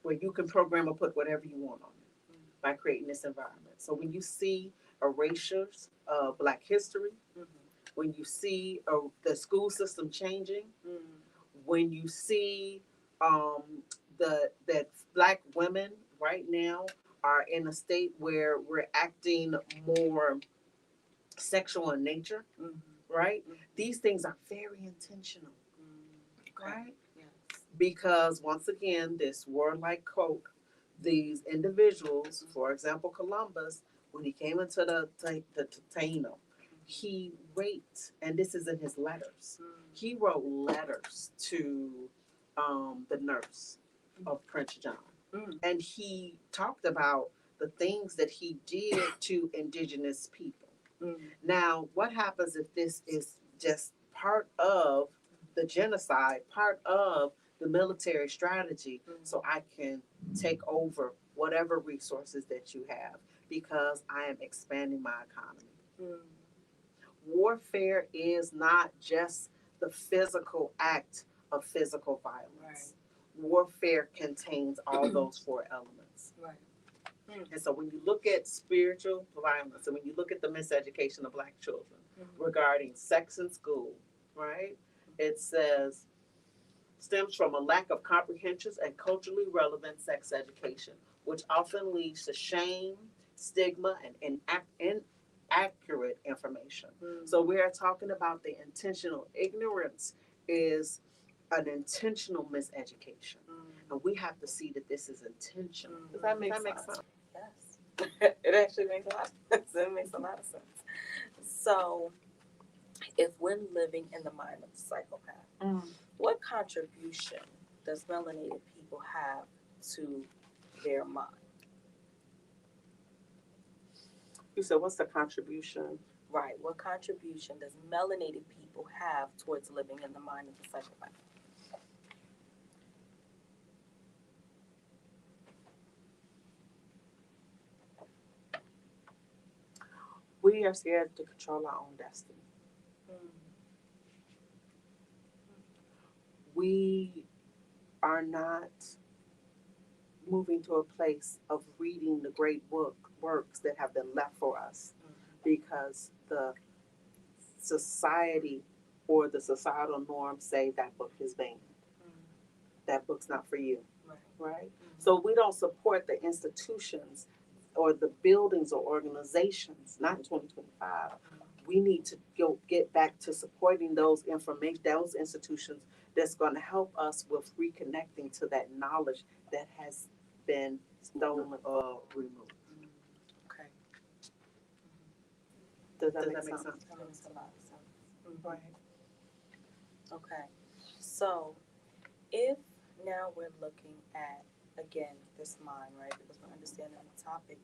Speaker 2: Where you can program or put whatever you want on it by creating this environment. So when you see erasures of Black history, when you see the school system changing, when you see that Black women right now are in a state where we're acting more sexual in nature, right? These things are very intentional, right? Because once again, this warlike cult, these individuals, for example, Columbus, when he came into the Taino, he raped, and this is in his letters. He wrote letters to the nurse of Prince John, and he talked about the things that he did to indigenous people. Now, what happens if this is just part of the genocide, part of the military strategy, so I can take over whatever resources that you have because I am expanding my economy? Warfare is not just the physical act of physical violence. Warfare contains all those four elements. And so when you look at spiritual violence and when you look at the miseducation of Black children regarding sex in school, right? It says stems from a lack of comprehension and culturally relevant sex education, which often leads to shame, stigma, and inaccurate information. So we are talking about the intentional ignorance is an intentional miseducation. And we have to see that this is intentional. Does that make sense?
Speaker 1: Yes. It actually makes a lot of sense. It makes a lot of sense. So, if we're living in the mind of the psychopath, what contribution does melanated people have to their mind?
Speaker 2: You said, what's the contribution?
Speaker 1: Right. What contribution does melanated people have towards living in the mind of the psychopath?
Speaker 2: We are scared to control our own destiny. We are not moving to a place of reading the great works that have been left for us because the society or the societal norms say that book is banned. That book's not for you, right? So we don't support the institutions or the buildings or organizations, not in 2025. We need to get back to supporting those institutions that's going to help us with reconnecting to that knowledge that has been stolen or removed.
Speaker 1: Okay.
Speaker 2: Does that make sense?
Speaker 1: That makes a lot of sense.
Speaker 2: Right.
Speaker 1: Okay. So, if now we're looking at, again, this mind, right? Because we're understanding the topic.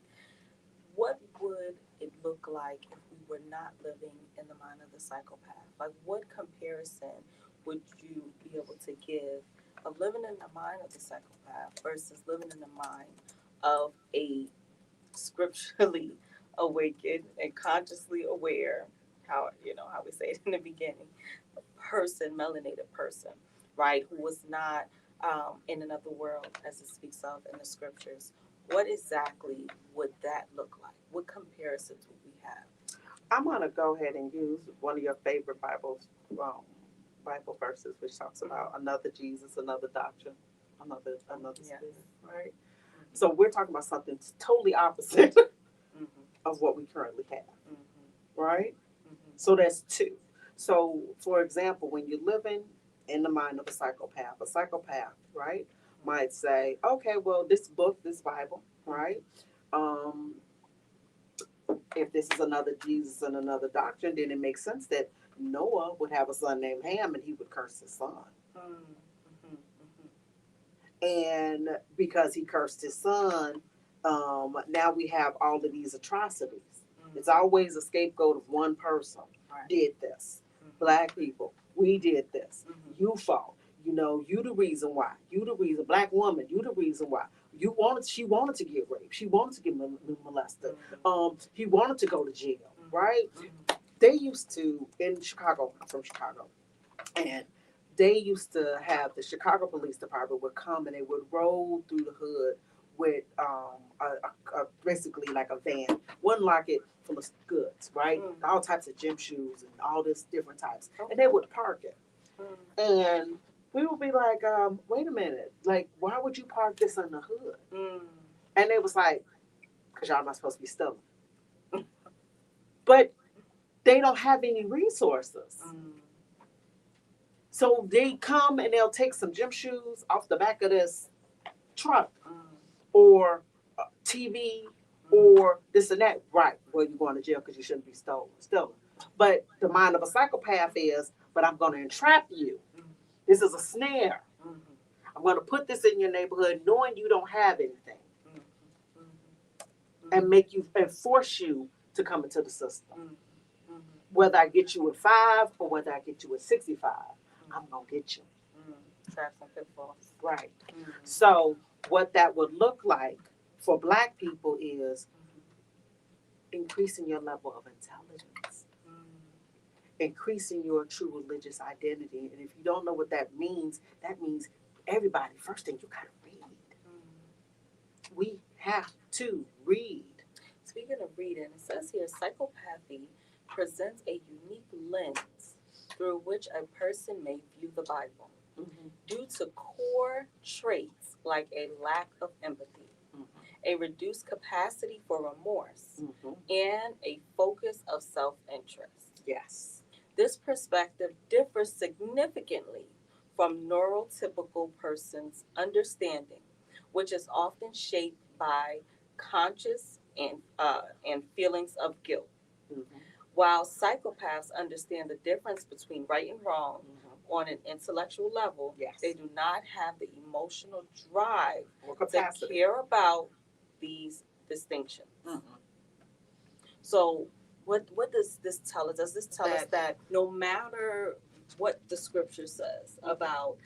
Speaker 1: What would it look like if we were not living in the mind of the psychopath? Like, what comparison would you be able to give of living in the mind of the psychopath versus living in the mind of a scripturally awakened and consciously aware, how we say it in the beginning, person, melanated person, right, who was not in another world, as it speaks of in the scriptures? What exactly would that look like? What comparisons would we have?
Speaker 2: I'm going to go ahead and use one of your favorite Bible verses, which talks about another Jesus, another doctrine, another spirit, right? So we're talking about something totally opposite of what we currently have, right? So that's two. So, for example, when you're living in the mind of a psychopath, right, might say, okay, well, this book, this Bible, right, if this is another Jesus and another doctrine, then it makes sense that Noah would have a son named Ham and he would curse his son. And because he cursed his son, now we have all of these atrocities. It's always a scapegoat of one person. Did this. Black people, we did this. You fault. You the reason why. You the reason. Black woman, you the reason why. She wanted to get raped. She wanted to get molested. He wanted to go to jail, right? They used to, in Chicago, I'm from Chicago, and they used to have the Chicago Police Department would come and they would roll through the hood with basically like a van, one locket full of goods, right? All types of gym shoes and all this different types. And they would park it. And we would be like, wait a minute, like, why would you park this in the hood? And they was like, because y'all not supposed to be stealing. But they don't have any resources. So they come and they'll take some gym shoes off the back of this truck or TV or this and that. Right, well, you're going to jail because you shouldn't be stealing. But the mind of a psychopath is, but I'm going to entrap you. This is a snare. I'm going to put this in your neighborhood knowing you don't have anything and force you to come into the system. Whether I get you at 5 or whether I get you at 65, I'm going to get you.
Speaker 1: Traps and pitfalls.
Speaker 2: Right. So what that would look like for Black people is increasing your level of intelligence, increasing your true religious identity. And if you don't know what that means everybody, first thing, you got to read. We have to read.
Speaker 1: Speaking of reading, it says here, psychopathy presents a unique lens through which a person may view the Bible. due to core traits like a lack of empathy, a reduced capacity for remorse, and a focus of self interest.
Speaker 2: Yes.
Speaker 1: This perspective differs significantly from neurotypical persons' understanding, which is often shaped by conscious and feelings of guilt. While psychopaths understand the difference between right and wrong on an intellectual level,
Speaker 2: Yes.
Speaker 1: they do not have the emotional drive
Speaker 2: Or
Speaker 1: to
Speaker 2: capacity.
Speaker 1: care about these distinctions. So, what does this tell us? Does this tell us that no matter what the scripture says about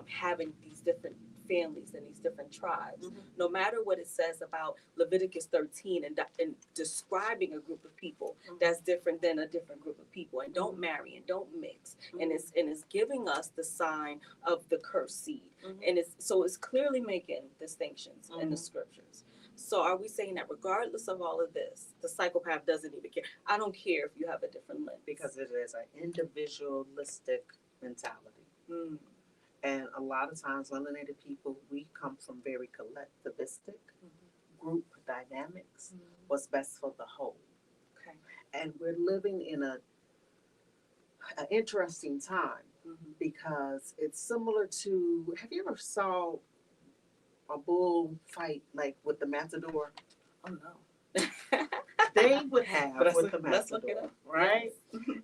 Speaker 1: having these different families and these different tribes, no matter what it says about Leviticus 13 and describing a group of people that's different than a different group of people, and don't marry and don't mix, and it's giving us the sign of the cursed seed, and it's clearly making distinctions in the scriptures. So are we saying that regardless of all of this, the psychopath doesn't even care? I don't care if you have a different lens.
Speaker 2: Because it is an individualistic mentality. And a lot of times, melanated people, we come from very collectivistic group dynamics. What's best for the whole.
Speaker 1: Okay.
Speaker 2: And we're living in an interesting time because it's similar to, have you ever saw a bull fight like with the matador?
Speaker 1: Oh no.
Speaker 2: They would have with the
Speaker 1: Let's look it
Speaker 2: matador,
Speaker 1: up.
Speaker 2: right?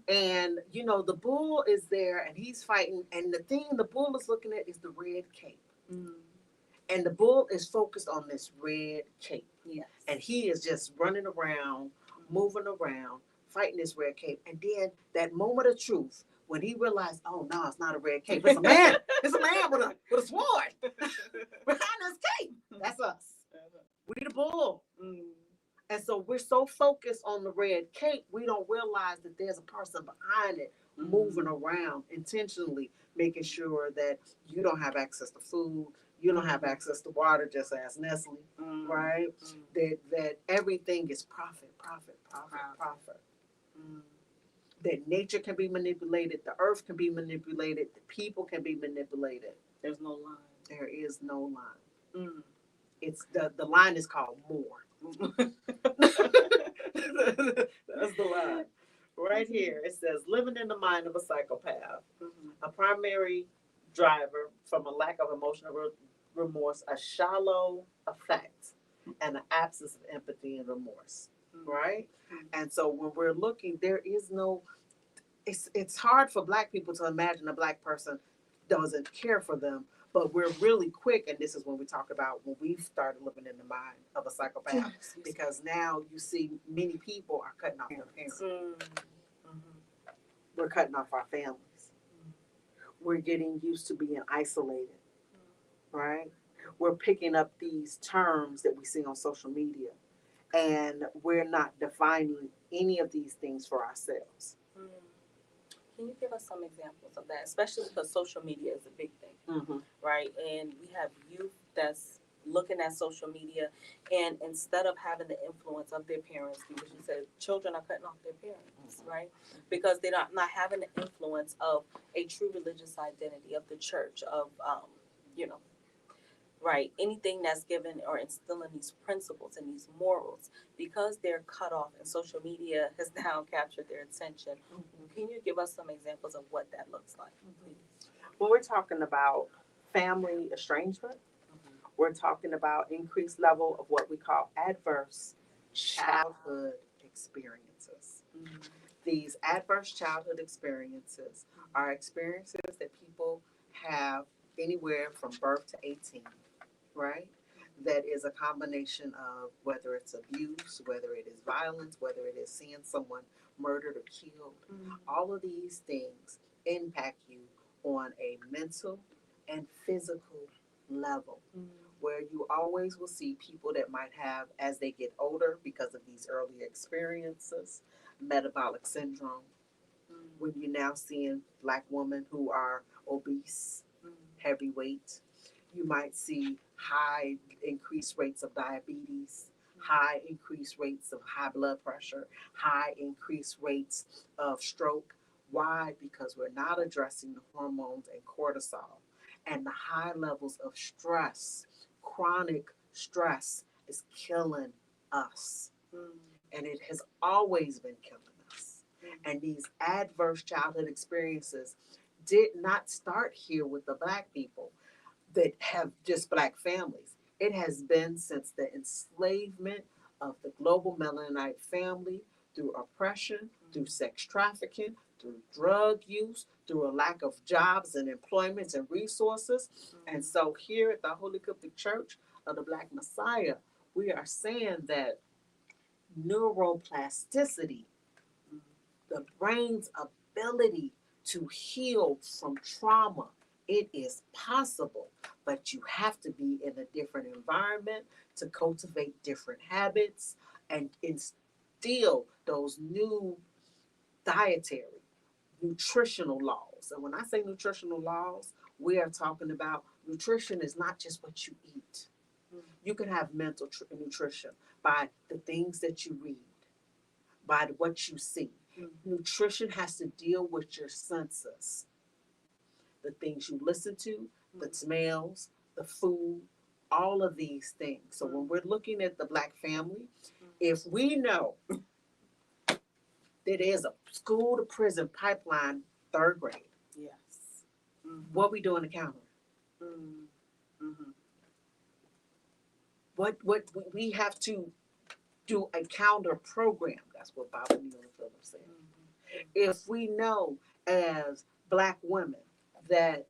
Speaker 2: And you know, the bull is there and he's fighting, and the thing the bull is looking at is the red cape. And the bull is focused on this red cape.
Speaker 1: Yes.
Speaker 2: And he is just running around, moving around, fighting this red cape. And then that moment of truth, when he realized, oh no, it's not a red cape, it's a man. It's a man with a sword behind his cape. That's us. We the bull. And so we're so focused on the red cape, we don't realize that there's a person behind it moving around intentionally, making sure that you don't have access to food, you don't have access to water, just as Nestle, right? That everything is profit. That nature can be manipulated, the earth can be manipulated, the people can be manipulated.
Speaker 1: There's no line.
Speaker 2: There is no line. It's the line is called more. That's the line. Right here, it says, living in the mind of a psychopath, a primary driver from a lack of emotional remorse, a shallow affect, and an absence of empathy and remorse, right? And so when we're looking, there is no, it's hard for Black people to imagine a Black person doesn't care for them. But we're really quick, and this is when we talk about when we've started living in the mind of a psychopath, because now you see many people are cutting off their parents. We're cutting off our families. We're getting used to being isolated, right? We're picking up these terms that we see on social media, and we're not defining any of these things for ourselves.
Speaker 1: Can you give us some examples of that, especially because social media is a big thing, right? And we have youth that's looking at social media, and instead of having the influence of their parents, because you said children are cutting off their parents, right? Because they're not having the influence of a true religious identity of the church, of right, anything that's given or instilling these principles and these morals, because they're cut off and social media has now captured their attention. Can you give us some examples of what that looks like, please?
Speaker 2: When we're talking about family estrangement, we're talking about increased level of what we call adverse childhood experiences. These adverse childhood experiences are experiences that people have anywhere from birth to 18, right? That is a combination of whether it's abuse, whether it is violence, whether it is seeing someone murdered or killed. All of these things impact you on a mental and physical level, where you always will see people that might have, as they get older because of these early experiences, metabolic syndrome. When you're now seeing Black women who are obese, heavyweight, you might see high increased rates of diabetes, high increased rates of high blood pressure, high increased rates of stroke. Why? Because we're not addressing the hormones and cortisol. And the high levels of stress, chronic stress, is killing us. And it has always been killing us. And these adverse childhood experiences did not start here with the Black people that have just Black families. It has been since the enslavement of the global Melaninite family through oppression, through sex trafficking, through drug use, through a lack of jobs and employments and resources. And so here at the Holy Catholic Church of the Black Messiah, we are saying that neuroplasticity, the brain's ability to heal from trauma, it is possible, but you have to be in a different environment to cultivate different habits and instill those new dietary, nutritional laws. And when I say nutritional laws, we are talking about nutrition is not just what you eat. You can have mental nutrition by the things that you read, by what you see. Nutrition has to deal with your senses, the things you listen to, the smells, the food, all of these things. So when we're looking at the Black family, if we know that there's a school to prison pipeline, third grade,
Speaker 1: Yes.
Speaker 2: what we doing to counter? What we have to do a counter program. That's what Baba Neal said. If we know as Black women that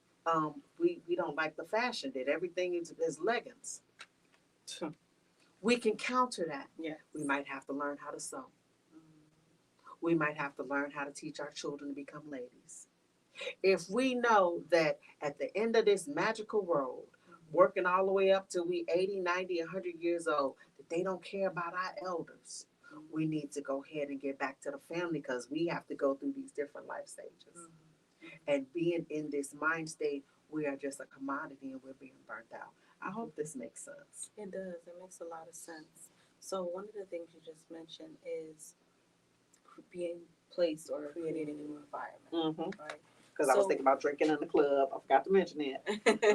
Speaker 2: we don't like the fashion, that everything is leggings, we can counter that.
Speaker 1: Yeah.
Speaker 2: We might have to learn how to sew. We might have to learn how to teach our children to become ladies. If we know that at the end of this magical road, working all the way up till we 80, 90, 100 years old, that they don't care about our elders, we need to go ahead and get back to the family because we have to go through these different life stages. And being in this mind state, we are just a commodity and we're being burnt out. I hope this makes sense.
Speaker 1: It does. It makes a lot of sense. So one of the things you just mentioned is being placed or creating a new environment, right?
Speaker 2: Because I was thinking about drinking in the club. I forgot to mention it.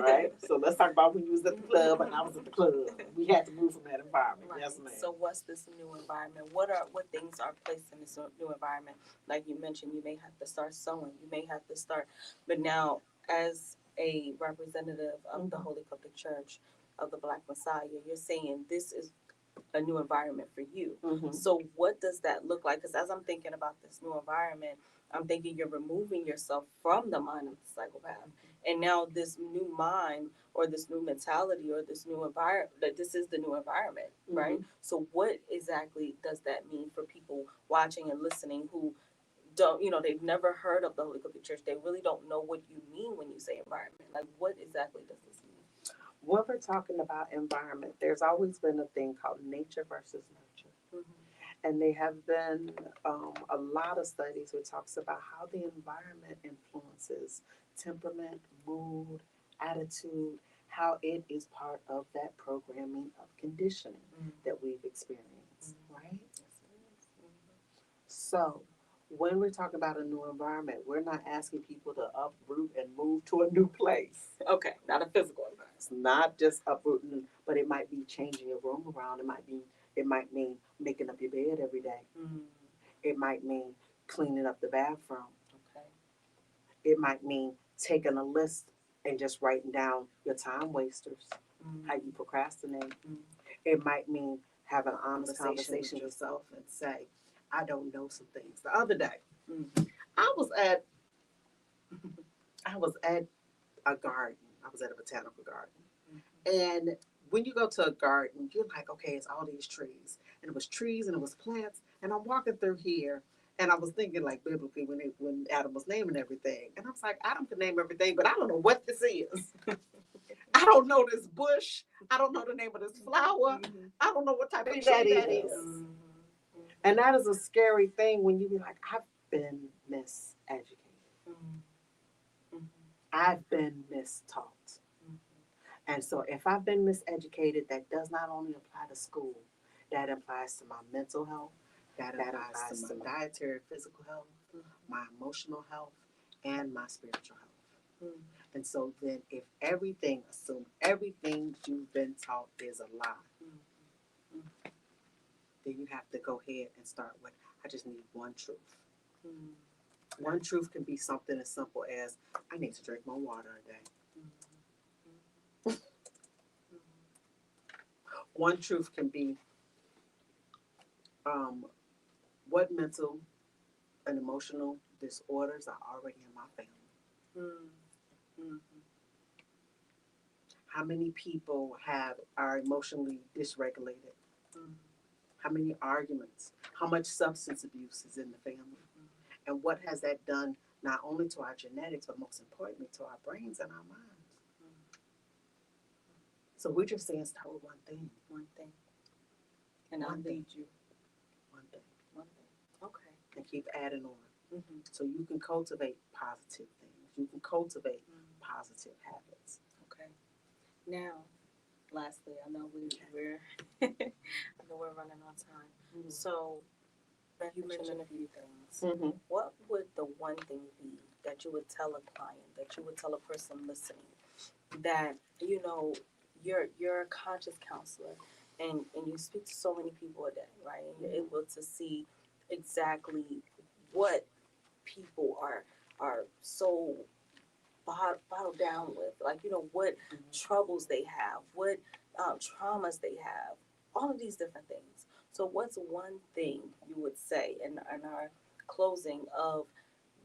Speaker 2: Right? So let's talk about when you was at the club and I was at the club. We had to move from that environment.
Speaker 1: Right.
Speaker 2: Yes, ma'am.
Speaker 1: So what's this new environment? What things are placed in this new environment? Like you mentioned, you may have to start sewing. You may have to start, but now as a representative of the Holy Catholic Church of the Black Messiah, you're saying this is a new environment for you. So what does that look like? Because as I'm thinking about this new environment, I'm thinking you're removing yourself from the mind of the psychopath. And now this new mind or this new mentality or this new environment, that this is the new environment, right? So what exactly does that mean for people watching and listening who don't, they've never heard of the Holy Catholic Church. They really don't know what you mean when you say environment. Like, what exactly does this mean?
Speaker 3: When we're talking about environment, there's always been a thing called nature versus nurture. And there have been a lot of studies which talks about how the environment influences temperament, mood, attitude, how it is part of that programming of conditioning that we've experienced, right? So when we're talking about a new environment, we're not asking people to uproot and move to a new place.
Speaker 1: Okay, not a physical environment.
Speaker 3: It's not just uprooting, but it might be changing your room around. It might mean making up your bed every day. It might mean cleaning up the bathroom.
Speaker 1: Okay.
Speaker 3: It might mean taking a list and just writing down your time wasters, how you procrastinate. It might mean having an honest conversation with yourself and say, I don't know some things. The other day, I was at a garden. I was at a botanical garden. And when you go to a garden, you're like, okay, it's all these trees. And it was trees and it was plants. And I'm walking through here and I was thinking like biblically when Adam was naming everything. And I was like, Adam can name everything, but I don't know what this is. I don't know this bush. I don't know the name of this flower. I don't know what type of tree that is. And that is a scary thing when you be like, I've been miseducated. I've been mistaught. And so if I've been miseducated, that does not only apply to school, that applies to my mental health, that applies to my dietary, physical health, my emotional health, and my spiritual health.
Speaker 1: Mm.
Speaker 3: And so then if assume everything you've been taught is a lie,
Speaker 1: Mm. Mm.
Speaker 3: then you have to go ahead and start with, I just need one truth.
Speaker 1: Mm.
Speaker 3: One truth can be something as simple as, I need to drink more water a day.
Speaker 1: Mm.
Speaker 3: One truth can be, what mental and emotional disorders are already in my family.
Speaker 1: Mm. Mm.
Speaker 3: How many people are emotionally dysregulated?
Speaker 1: Mm.
Speaker 3: How many arguments? How much substance abuse is in the family? And what has that done not only to our genetics, but most importantly to our brains and our minds? So we're just saying start with one thing.
Speaker 1: One thing. And I'll
Speaker 3: One thing.
Speaker 1: lead you.
Speaker 3: One thing.
Speaker 1: One thing. Okay.
Speaker 3: And keep adding on.
Speaker 1: Mm-hmm.
Speaker 3: So you can cultivate positive things. You can cultivate
Speaker 1: Mm.
Speaker 3: positive habits.
Speaker 1: Okay. Now, lastly, I know we're I know we're running on time.
Speaker 3: Mm-hmm.
Speaker 1: So you mentioned a few things.
Speaker 3: Mm-hmm.
Speaker 1: What would the one thing be that you would tell a client, that you would tell a person listening, that you're a conscious counselor and you speak to so many people a day, right? And you're able to see exactly what people are so bottled down with, like what troubles they have, what traumas they have, all of these different things. So what's one thing you would say in our closing of,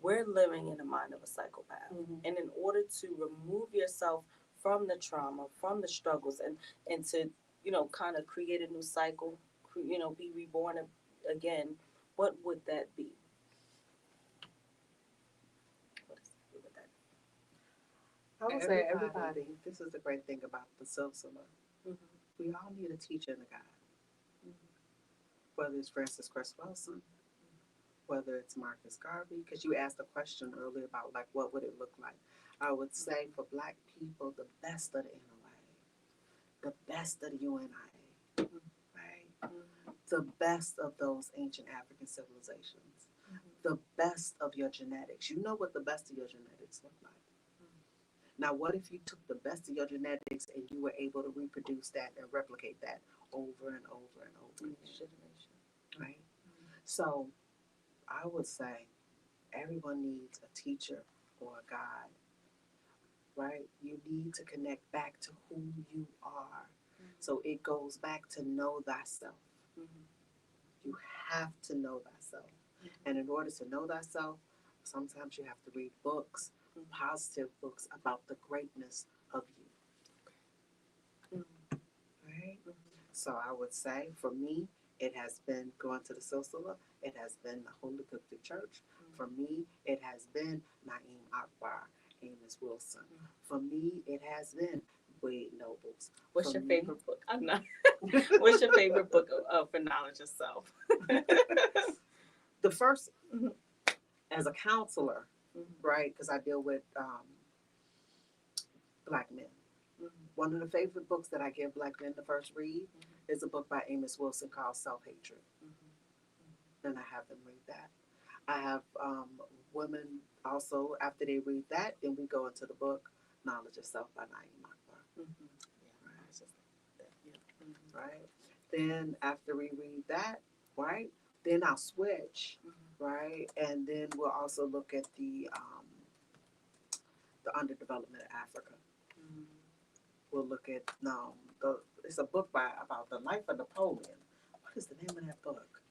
Speaker 1: we're living in the mind of a psychopath,
Speaker 3: Mm-hmm.
Speaker 1: and in order to remove yourself from the trauma, from the struggles, and to kind of create a new cycle, be reborn again, what would that be? What would that
Speaker 3: I would say everybody, this is the great thing about the Silsila.
Speaker 1: be?
Speaker 3: We all need a teacher and a guide. Whether it's Francis Cress Wilson, whether it's Marcus Garvey, because you asked a question earlier about like what would it look like. I would say for Black people, the best of the NOA, the best of the UNIA, right? The best of those ancient African civilizations, the best of your genetics. You know what the best of your genetics look like. Now, what if you took the best of your genetics and you were able to reproduce that and replicate that over and over and over again, right? So I would say everyone needs a teacher or a guide, right? You need to connect back to who you are. So it goes back to know thyself. You have to know thyself. And in order to know thyself, sometimes you have to read books, positive books about the greatness of you. Right? So I would say for me, it has been going to the Silsila. It has been the Holy Coptic Church. For me, it has been Naeem Akbar, Amos Wilson. For me, it has been Wade Nobles.
Speaker 1: What's
Speaker 3: For
Speaker 1: your
Speaker 3: me-
Speaker 1: favorite book? I'm not. What's your favorite book for knowledge of self?
Speaker 3: The first,
Speaker 1: Mhm.
Speaker 3: as a counselor, right? Because I deal with Black men. One of the favorite books that I give Black men to first read is a book by Amos Wilson called Self-Hatred. And I have them read that. I have women also, after they read that, then we go into the book Knowledge of Self by Naeem Akbar. Right? Then after we read that, right, then I'll switch, right? And then we'll also look at the underdevelopment of Africa. We'll look at it's a book about the life of Napoleon. What is the name of that book?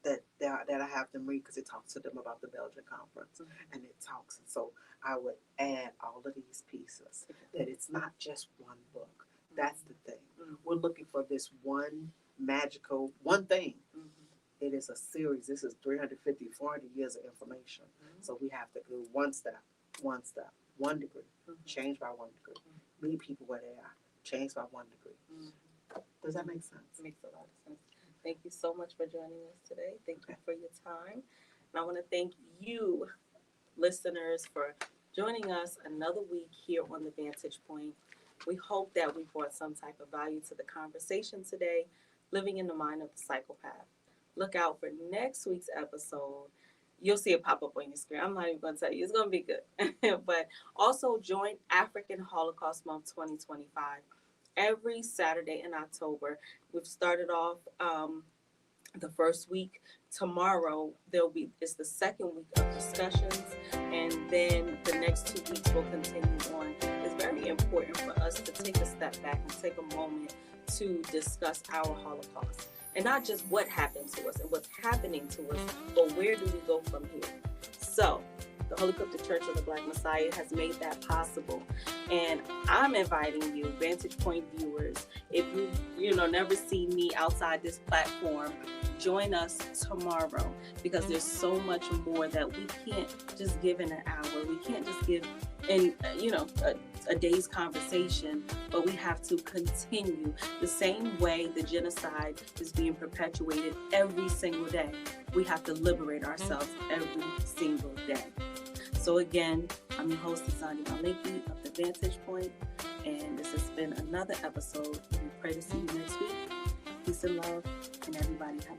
Speaker 3: That I have them read because it talks to them about the Belgian Conference, and it talks. And so I would add all of these pieces. That it's not just one book. That's the thing. We're looking for this one magical one thing. It is a series. This is 350, 400 years of information. So we have to go one step, one degree, change by 1 degree. Meet people where they are, change by 1 degree. Does that make sense?
Speaker 1: It makes a lot of sense. Thank you so much for joining us today. Thank you for your time. And I want to thank you, listeners, for joining us another week here on The Vantage Point. We hope that we brought some type of value to the conversation today, living in the mind of the psychopath. Look out for next week's episode. You'll see it pop up on your screen. I'm not even going to tell you. It's going to be good. But also join African Holocaust Month 2025 every Saturday in October. We've started off the first week. Tomorrow it's the second week of discussions, and then the next 2 weeks will continue on. It's very important for us to take a step back and take a moment to discuss our Holocaust, and not just what happened to us and what's happening to us, but where do we go from here. So the Holy Cryptic Church of the Black Messiah has made that possible, and I'm inviting you, Vantage Point viewers, if you never see me outside this platform, join us tomorrow, because there's so much more that we can't just give in an hour. We can't just give in a day's conversation, but we have to continue the same way the genocide is being perpetuated every single day. We have to liberate ourselves every single day. So again, I'm your host, Zandi Maliki of The Vantage Point, and this has been another episode. We pray to see you next week. Peace and love, and everybody have